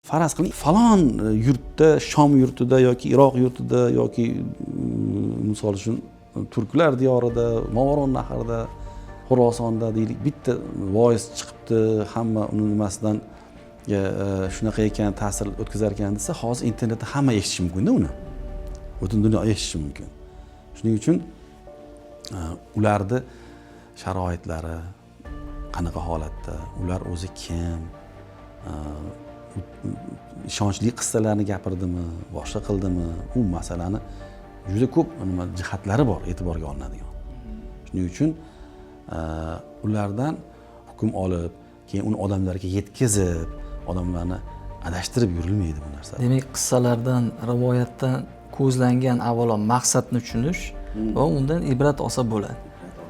Faraz qiling, falon yurtda, Shom yurtida yoki Iroq yurtida yoki misol uchun turklar diyorida, Movaroun nahrida, Xorasonda deylik, bitta voiz chiqibdi, hamma uni nimasidan shunaqa ekan, ta'sir o'tkazar ekan desa, hozir internetda hamma eshitishi mumkin-da uni. Butun dunyo eshitishi mumkin. Shuning uchun ularni sharoitlari qanaqa holatda, ular o'zi kim, ishonchli qissalarni gapirdimi, boshqa qildimi, u masalani juda ko'p jihatlari bor, e'tiborga olinadigan. Shuning uchun ulardan hukm olib, keyin uni odamlarga yetkazib, odamlarni adashtirib yurilmaydi bu narsa. Demak, qissalardan, rivoyatdan ko'zlangan avvalo maqsadni tushunish va undan ibrat olsa bo'ladi.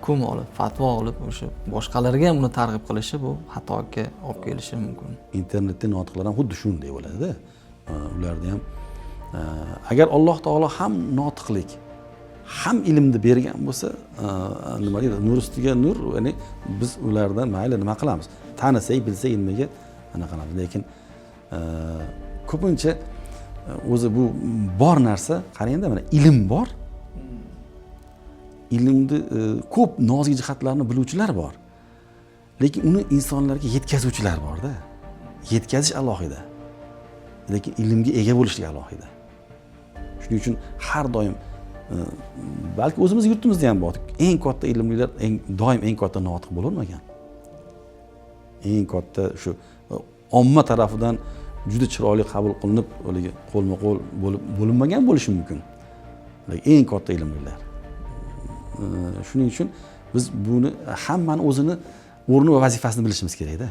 Hukm olib, fatvo olib, o'sha boshqalarga ham uni targ'ib qilishi bu xatoga olib kelishi mumkin. Internetda notiqlar ham xuddi shunday bo'ladi-da. Ularda ham agar Alloh taolo ham notiqlik, ham ilmni bergan bo'lsa, nima deydi, nur ustiga nur, ya'ni biz ulardan mayli nima qilamiz? Tanisak, bilsak ilmiga ana qilamiz. Lekin ko'pincha o'zi bu bor narsa, qarangda, mana ilm bor. Ilmni ko'p nozik jihatlarni biluvchilar bor. Lekin uni insonlarga yetkazuvchilar bor-da. Yetkazish alohida. Lekin ilmga ega bo'lishlik alohida. Shuning uchun har doim balki o'zimiz yurtimizda ham bor. Eng katta ilmlilar doim eng katta notiq bo'lolmagan. Eng katta shu omma tarafidan juda chiroyli qabul qilinib, qo'lma-qo'l bo'linmagan bo'lishi mumkin. Lekin eng katta ilmlilar. Shuning uchun biz buni hammani o'zini o'rni va vazifasini bilishimiz kerak-da.